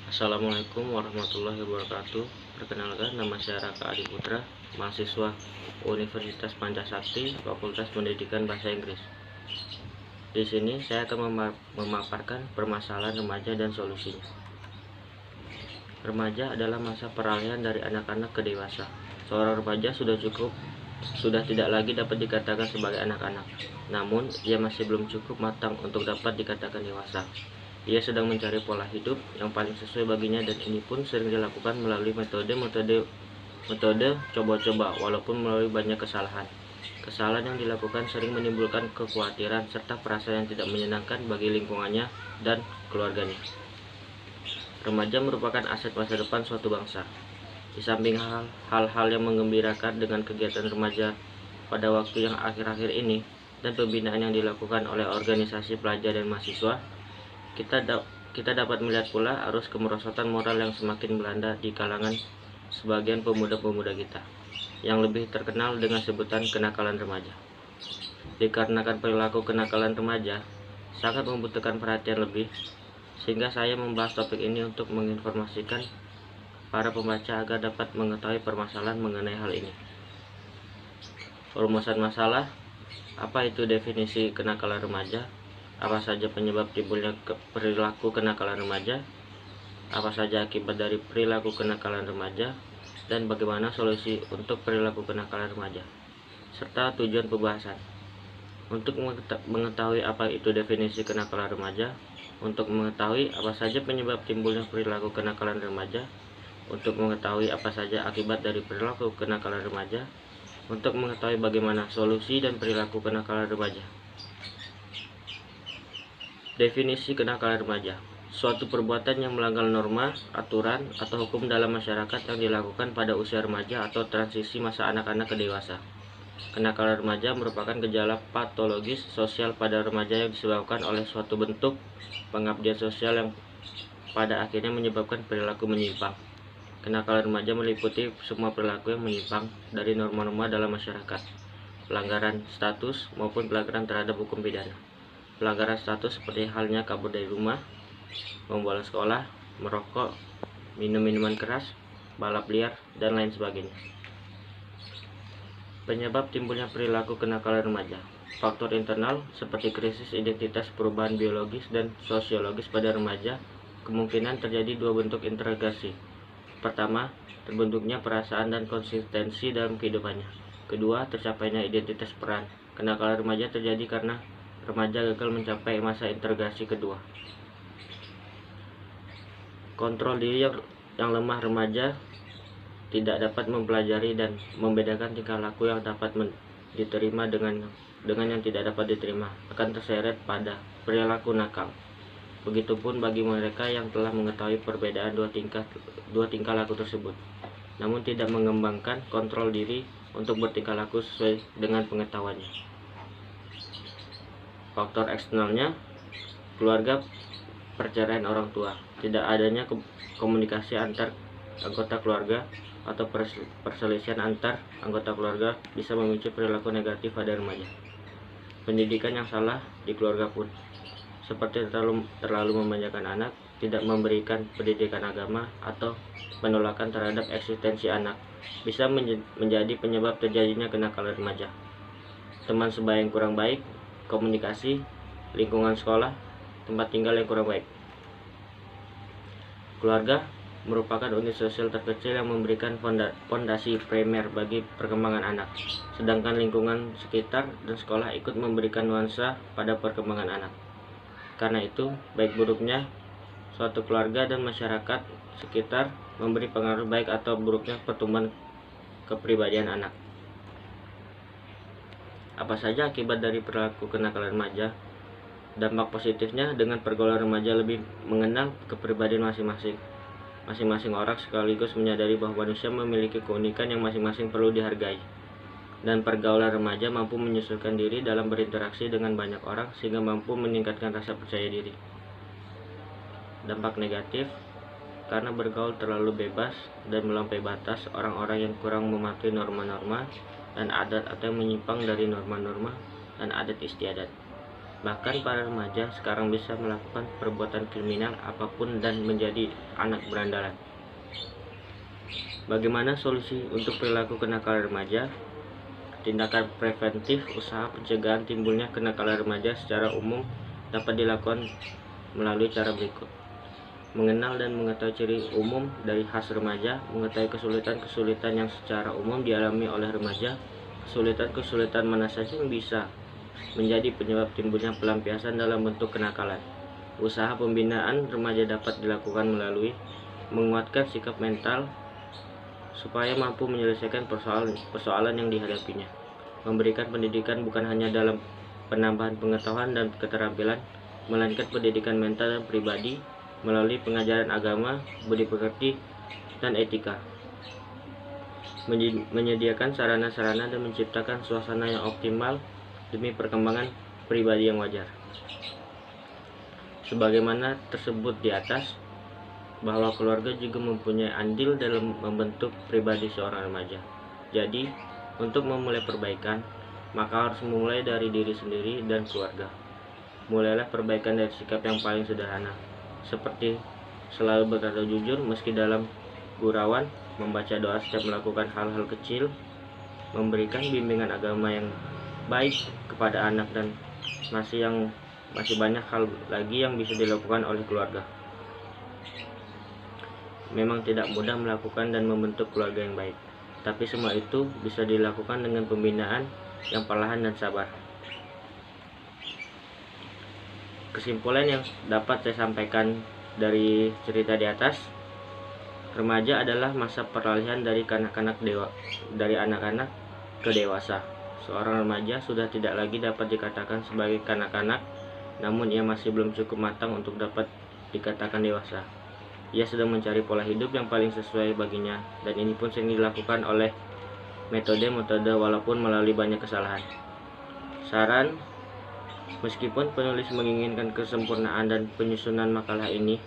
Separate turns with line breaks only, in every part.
Assalamualaikum warahmatullahi wabarakatuh. Perkenalkan, nama saya Raka Adi Putra, mahasiswa Universitas Pancasakti, Fakultas Pendidikan Bahasa Inggris. Di sini saya akan memaparkan permasalahan remaja dan solusinya. Remaja adalah masa peralihan dari anak-anak ke dewasa. Seorang remaja sudah tidak lagi dapat dikatakan sebagai anak-anak. Namun, ia masih belum cukup matang untuk dapat dikatakan dewasa. Ia sedang mencari pola hidup yang paling sesuai baginya, dan ini pun sering dilakukan melalui metode coba-coba, walaupun melalui banyak kesalahan. Kesalahan yang dilakukan sering menimbulkan kekhawatiran serta perasaan yang tidak menyenangkan bagi lingkungannya dan keluarganya. Remaja merupakan aset masa depan suatu bangsa. Di samping hal-hal yang menggembirakan dengan kegiatan remaja pada waktu yang akhir-akhir ini dan pembinaan yang dilakukan oleh organisasi pelajar dan mahasiswa, kita dapat melihat pula arus kemerosotan moral yang semakin melanda di kalangan sebagian pemuda-pemuda kita, yang lebih terkenal dengan sebutan kenakalan remaja. Dikarenakan perilaku kenakalan remaja sangat membutuhkan perhatian lebih, sehingga saya membahas topik ini untuk menginformasikan para pembaca agar dapat mengetahui permasalahan mengenai hal ini. Perumusan masalah: apa itu definisi kenakalan remaja? Apa saja penyebab timbulnya perilaku kenakalan remaja? Apa saja akibat dari perilaku kenakalan remaja? Dan bagaimana solusi untuk perilaku kenakalan remaja? Serta tujuan pembahasan. Untuk mengetahui apa itu definisi kenakalan remaja, untuk mengetahui apa saja penyebab timbulnya perilaku kenakalan remaja, untuk mengetahui apa saja akibat dari perilaku kenakalan remaja, untuk mengetahui bagaimana solusi dan perilaku kenakalan remaja. Definisi kenakalan remaja: suatu perbuatan yang melanggar norma, aturan, atau hukum dalam masyarakat yang dilakukan pada usia remaja atau transisi masa anak-anak ke dewasa. Kenakalan remaja merupakan gejala patologis sosial pada remaja yang disebabkan oleh suatu bentuk pengabdian sosial yang pada akhirnya menyebabkan perilaku menyimpang. Kenakalan remaja meliputi semua perilaku yang menyimpang dari norma-norma dalam masyarakat, pelanggaran status maupun pelanggaran terhadap hukum pidana. Pelanggaran status seperti halnya kabur dari rumah, membolos sekolah, merokok, minum minuman keras, balap liar, dan lain sebagainya. Penyebab timbulnya perilaku kenakalan remaja: faktor internal seperti krisis identitas, perubahan biologis dan sosiologis pada remaja. Kemungkinan terjadi dua bentuk integrasi. Pertama, terbentuknya perasaan dan konsistensi dalam kehidupannya. Kedua, tercapainya identitas peran. Kenakalan remaja terjadi karena remaja gagal mencapai masa integrasi kedua. Kontrol diri yang lemah: remaja tidak dapat mempelajari dan membedakan tingkah laku yang dapat diterima dengan yang tidak dapat diterima, akan terseret pada perilaku nakal. Begitupun bagi mereka yang telah mengetahui perbedaan dua tingkah laku tersebut, namun tidak mengembangkan kontrol diri untuk bertingkah laku sesuai dengan pengetahuannya. Faktor eksternalnya: keluarga, perceraian orang tua, tidak adanya komunikasi antar anggota keluarga, atau perselisihan antar anggota keluarga bisa memicu perilaku negatif pada remaja. Pendidikan yang salah di keluarga pun, seperti terlalu memanjakan anak, tidak memberikan pendidikan agama, atau penolakan terhadap eksistensi anak, bisa menjadi penyebab terjadinya kenakalan remaja. Teman sebaya yang kurang baik, komunikasi, lingkungan sekolah, tempat tinggal yang kurang baik. Keluarga merupakan unit sosial terkecil yang memberikan fondasi primer bagi perkembangan anak, sedangkan lingkungan sekitar dan sekolah ikut memberikan nuansa pada perkembangan anak. Karena itu, baik buruknya suatu keluarga dan masyarakat sekitar memberi pengaruh baik atau buruknya pertumbuhan kepribadian anak. Apa saja akibat dari perilaku kenakalan remaja? Dampak positifnya, dengan pergaulan remaja lebih mengenal kepribadian masing-masing. Masing-masing orang sekaligus menyadari bahwa manusia memiliki keunikan yang masing-masing perlu dihargai. Dan pergaulan remaja mampu menyesuaikan diri dalam berinteraksi dengan banyak orang sehingga mampu meningkatkan rasa percaya diri. Dampak negatif: karena bergaul terlalu bebas dan melampaui batas, orang-orang yang kurang mematuhi norma-norma dan adat atau yang menyimpang dari norma-norma dan adat istiadat. Bahkan para remaja sekarang bisa melakukan perbuatan kriminal apapun dan menjadi anak berandalan. Bagaimana solusi untuk perilaku kenakalan remaja? Tindakan preventif usaha pencegahan timbulnya kenakalan remaja secara umum dapat dilakukan melalui cara berikut. Mengenal dan mengetahui ciri umum dari khas remaja, mengetahui kesulitan-kesulitan yang secara umum dialami oleh remaja, kesulitan-kesulitan mana saja yang bisa menjadi penyebab timbulnya pelampiasan dalam bentuk kenakalan. Usaha pembinaan remaja dapat dilakukan melalui menguatkan sikap mental supaya mampu menyelesaikan persoalan yang dihadapinya. Memberikan pendidikan bukan hanya dalam penambahan pengetahuan dan keterampilan, melainkan pendidikan mental dan pribadi melalui pengajaran agama, budi pekerti, dan etika. Menyediakan sarana-sarana dan menciptakan suasana yang optimal demi perkembangan pribadi yang wajar. Sebagaimana tersebut di atas, bahwa keluarga juga mempunyai andil dalam membentuk pribadi seorang remaja. Jadi, untuk memulai perbaikan, maka harus memulai dari diri sendiri dan keluarga. Mulailah perbaikan dari sikap yang paling sederhana, seperti selalu berkata jujur meski dalam gurauan, membaca doa setiap melakukan hal-hal kecil, memberikan bimbingan agama yang baik kepada anak, dan masih banyak hal lagi yang bisa dilakukan oleh keluarga. Memang tidak mudah melakukan dan membentuk keluarga yang baik, tapi semua itu bisa dilakukan dengan pembinaan yang perlahan dan sabar. Kesimpulan yang dapat saya sampaikan dari cerita di atas, remaja adalah masa peralihan dari anak-anak ke dewasa. Seorang remaja sudah tidak lagi dapat dikatakan sebagai kanak-kanak, namun ia masih belum cukup matang untuk dapat dikatakan dewasa. Ia sedang mencari pola hidup yang paling sesuai baginya, dan ini pun sering dilakukan oleh metode walaupun melalui banyak kesalahan. Saran, meskipun penulis menginginkan kesempurnaan dan penyusunan makalah ini,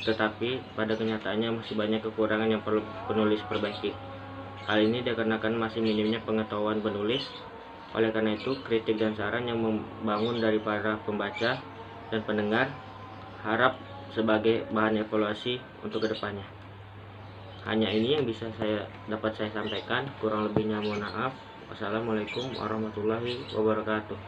tetapi pada kenyataannya masih banyak kekurangan yang perlu penulis perbaiki. Hal ini dikarenakan masih minimnya pengetahuan penulis. Oleh karena itu, kritik dan saran yang membangun dari para pembaca dan pendengar harap sebagai bahan evaluasi untuk kedepannya. Hanya ini yang dapat saya sampaikan. Kurang lebihnya mohon maaf. Wassalamualaikum warahmatullahi wabarakatuh.